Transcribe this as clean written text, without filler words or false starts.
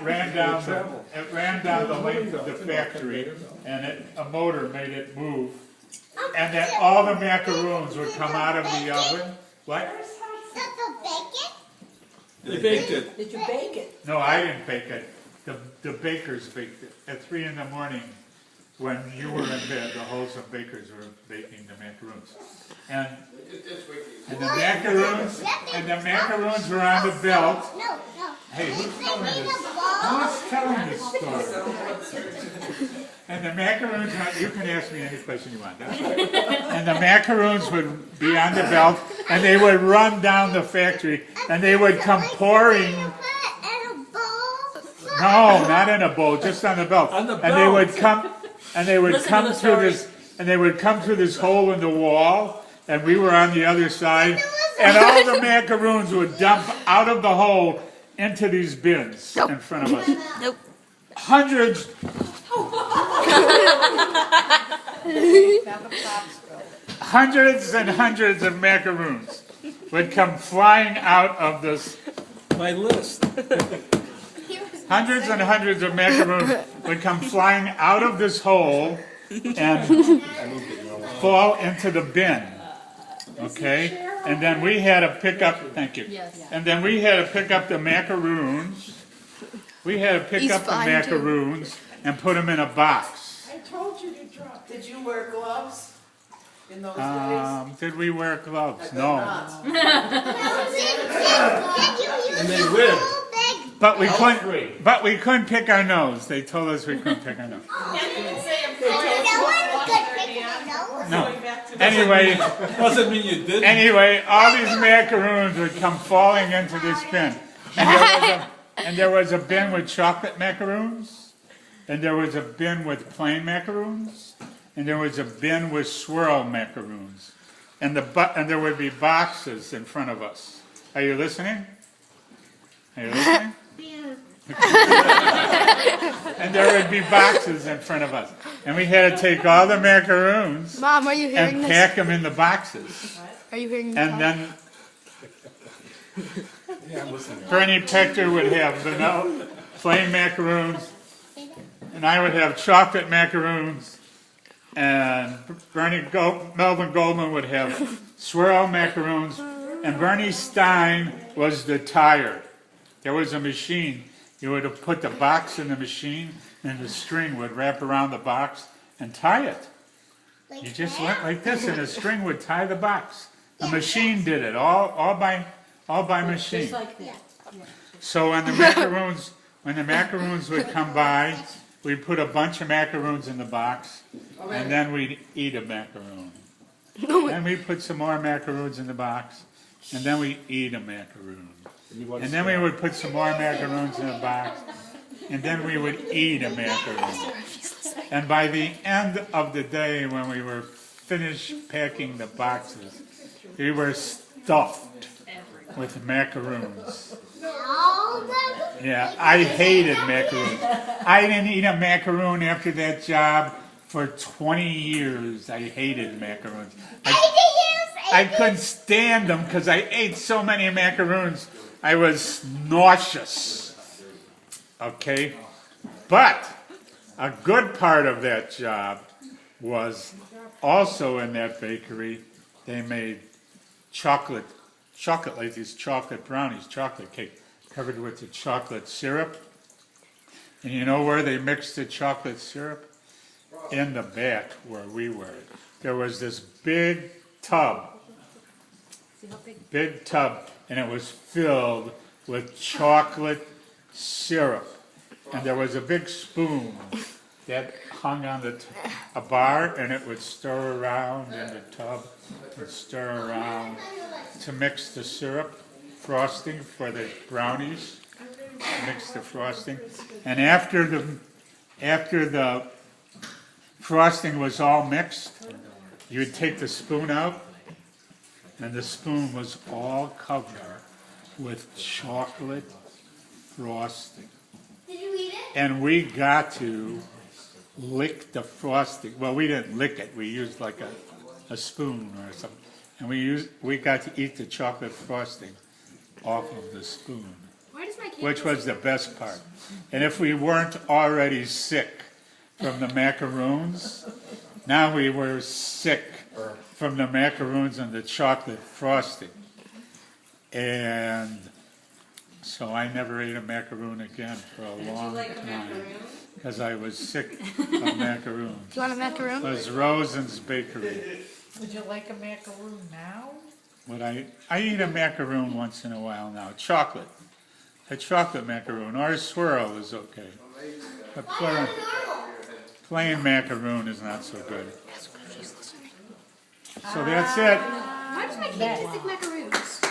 ran down the length of the factory, and a motor made it move, and then all the macaroons would come out of the oven. What? They baked it. Did you bake it? No, I didn't bake it. The bakers baked it. At 3 in the morning, when you were in bed, the wholesome bakers were baking the macaroons. And the macaroons were on the belt. Hey, who's telling this? Who's telling this story? And the macaroons, you can ask me any question you want. That's right. And the macaroons would be on the belt, and they would run down the factory, and they would come pouring. No, not in a bowl, just on the belt. On the belt. And they would come through this, and they would come through this hole in the wall, and we were on the other side, and all the macaroons would dump out of the hole into these bins in front of us. Nope. Hundreds. Hundreds and hundreds of macaroons would come flying out of this. My list. Hundreds and hundreds of macaroons would come flying out of this hole and fall into the bin. Okay? And then we had to pick up, thank you. And then we had to pick up the macaroons. We had to pick up the macaroons and put them in a box. I told you to drop. Did you wear gloves in those days? Did we wear gloves? No. And they lived. But we couldn't pick our nose. They told us we couldn't pick our nose. No. Anyway, Doesn't mean you didn't. Anyway, all these macaroons would come falling into this bin. And there was a bin with chocolate macaroons, and there was a bin with plain macaroons, and there was a bin with swirl macaroons. And there would be boxes in front of us. Are you listening? Are you listening? And there would be boxes in front of us. And we had to take all the macaroons Mom, are you hearing and this? pack them in the boxes. Are you hearing this? And then Bernie Pector would have vanilla, plain macaroons, and I would have chocolate macaroons, and Melvin Goldman would have swirl macaroons, and Bernie Stein was the tire. There was a machine. You would put the box in the machine, and the string would wrap around the box and tie it. You just went like this, and the string would tie the box. A machine did it, all by machine. Just like that. So when the macaroons would come by, we'd put a bunch of macaroons in the box, and then we'd eat a macaroon. Then we'd put some more macaroons in the box, and then we'd eat a macaroon. And then we would put some more macaroons in the box, and then we would eat a macaroon. And by the end of the day, when we were finished packing the boxes, we were stuffed with macaroons. Yeah, I hated macaroons. I didn't eat a macaroon after that job for 20 years. I hated macaroons. I couldn't stand them because I ate so many macaroons. I was nauseous. Okay? But a good part of that job was also in that bakery, they made chocolate like these chocolate brownies, chocolate cake, covered with the chocolate syrup. And you know where they mixed the chocolate syrup? In the back where we were. There was this big tub, and it was filled with chocolate syrup. And there was a big spoon that hung on a bar, and it would stir around in the tub, and stir around to mix the syrup, frosting for the brownies, mix the frosting. And after the frosting was all mixed, you would take the spoon out, and the spoon was all covered with chocolate frosting. Did you eat it? And we got to lick the frosting. Well, we didn't lick it. We used like a spoon or something. And we got to eat the chocolate frosting off of the spoon. Why does my cake which taste was the best part. And if we weren't already sick from the macaroons, now we were sick from the macaroons and the chocolate frosting. And so I never ate a macaroon again for a long time because I was sick of macaroons. Do you want a macaroon? It was Rosen's Bakery. Would you like a macaroon now? But I eat a macaroon once in a while now. Chocolate. A chocolate macaroon or a swirl is okay. A plain macaroon is not so good. So that's it. Why does my cake taste like macaroons?